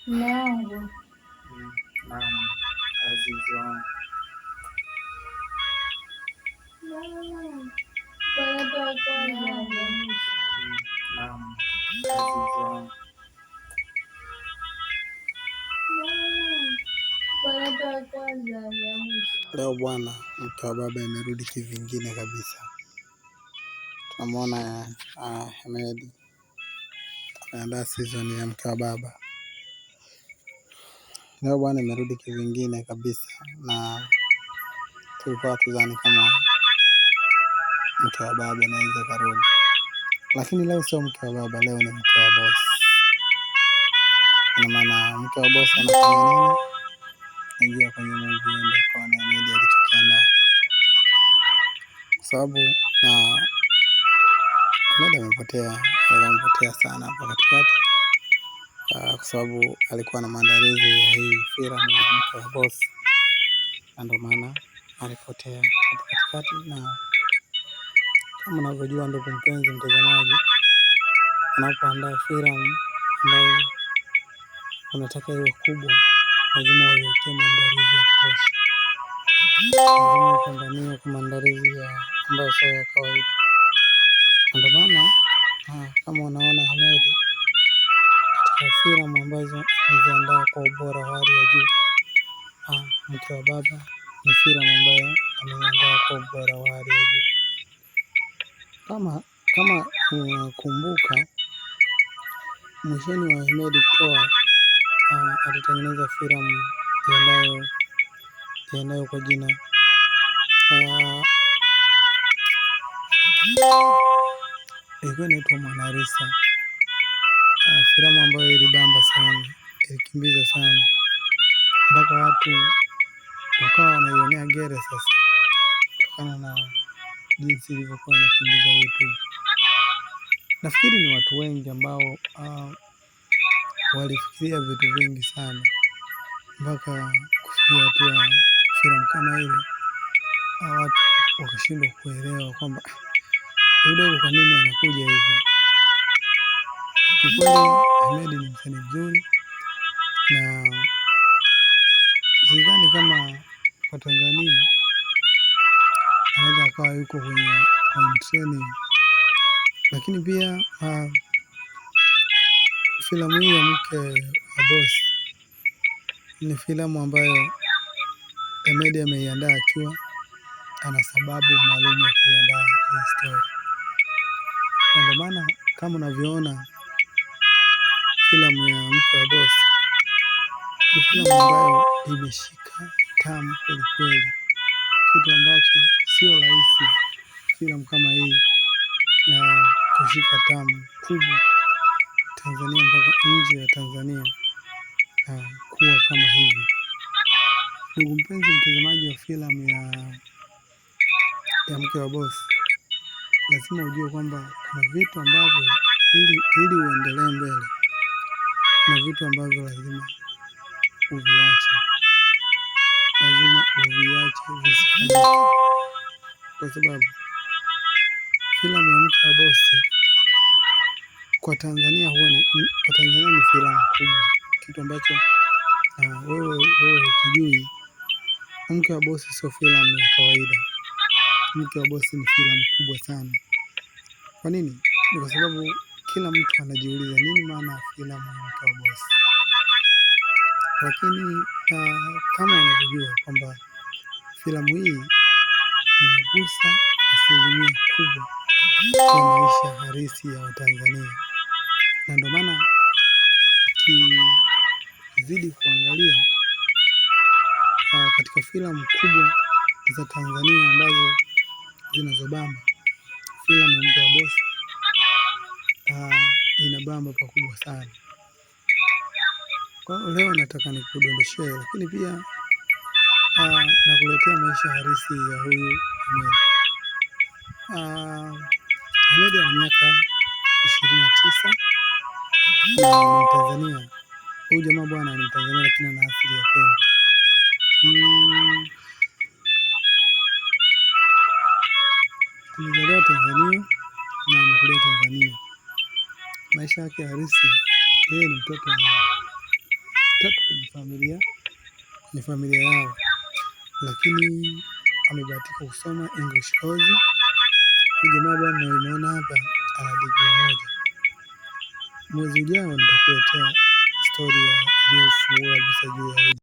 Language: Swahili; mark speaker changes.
Speaker 1: Mume wangu,
Speaker 2: Naam, azizi wangu.
Speaker 1: baraka ya kwanza ya mwisho.
Speaker 2: Naam, azizi wangu.
Speaker 1: Baraka ya kwanza ya mwisho.
Speaker 2: Leo bwana, mke wa baba imerudi kivingine kabisa. Tunamwona Hemedi ameandaa season ya mke wa baba. Leo bwana, imerudi kivingine kabisa, na tulikuwa tudhani kama mke wa baba anaweza karudi, lakini leo sio mke wa baba, leo ni mke wa boss. Ina maana mke wa boss anafanya nini? Ingia kwenye movie ndio kwa Hemedi alichokiandaa, kwa sababu Hemedi amepotea sana hapa katikati, kwa sababu alikuwa na maandalizi ya hii filamu ya mke wa boss, na ndio maana alipotea hapa katikati. Na kama unavyojua ndugu mpenzi mtazamaji, unapoandaa filamu ambayo unataka iwe kubwa, lazima uiwekee maandalizi ya kutosha, lazima upambanie kwa maandalizi ambayo sio ya kawaida. Ndio maana kama unaona Hemedi katika filamu ambazo ameziandaa kwa ubora wa hali ya juu, mke wa baba ni filamu ambayo ameiandaa kwa ubora wa hali ya juu. Kama unakumbuka, mwishoni wa Hemedi kutoa alitengeneza filamu iendayo kwa jina ilikuwa inaitwa Mwanarisa, filamu ambayo ilibamba sana, ilikimbiza sana mpaka watu wakawa wanaionea gere sasa, kutokana na jinsi ilivyokuwa inakimbiza YouTube. Nafikiri ni watu wengi ambao walifikiria vitu vingi sana mpaka kufikia hatua filamu kama ile, watu wakashindwa kuelewa kwamba udogo kwa nini anakuja hivi. Kwa kweli Hemedi ni msanii mzuri, na sidhani kama kwa Tanzania anaweza akawa yuko kwenye treni. Lakini pia filamu hii ya mke wa boss ni filamu ambayo Hemedi ameiandaa akiwa ana sababu maalum ya kuiandaa hii story. Ndio maana kama unavyoona filamu ya mke wa boss ni filamu ambayo imeshika tamu kweli kweli, kitu ambacho sio rahisi filamu kama hii ya kushika tamu kubwa Tanzania mpaka nje ya Tanzania kuwa kama hivi. Ndugu mpenzi mtazamaji wa filamu ya mke wa boss, lazima ujue kwamba kuna vitu ambavyo ili uendelee mbele, kuna vitu ambavyo lazima uviache visifanyike, kwa sababu filamu ya mke wa boss kwa Tanzania ni filamu kubwa, kitu ambacho wewe ukijui. Mke wa boss sio filamu ya kawaida. Mke wa boss ni filamu kubwa sana. Kwa nini? Ni kwa sababu kila mtu anajiuliza nini maana ya filamu ya mke wa boss. Lakini kama unavyojua kwamba filamu hii inagusa asilimia kubwa ya maisha halisi ya Watanzania, na ndio maana ukizidi kuangalia katika filamu kubwa za Tanzania ambazo zinazobamba, filamu ya mke wa boss inabamba pakubwa sana. Kwa leo nataka nikudondoshee, lakini pia nakuletea maisha halisi ya huyu Hemedi. Hemedi ana miaka 29 na ni Mtanzania. Huyu jamaa bwana ni Mtanzania, lakini ana asili ya Kenya. Amezaliwa Tanzania na amekulia Tanzania. Maisha yake halisi, yeye ni mtoto wa watatu kwenye familia yao, lakini amebahatika kusoma English course. Huyu jamaa bwana nimeona hapa ana degree moja. Mwezi ujao nitakuletea historia iliyofungua kabisa juu ya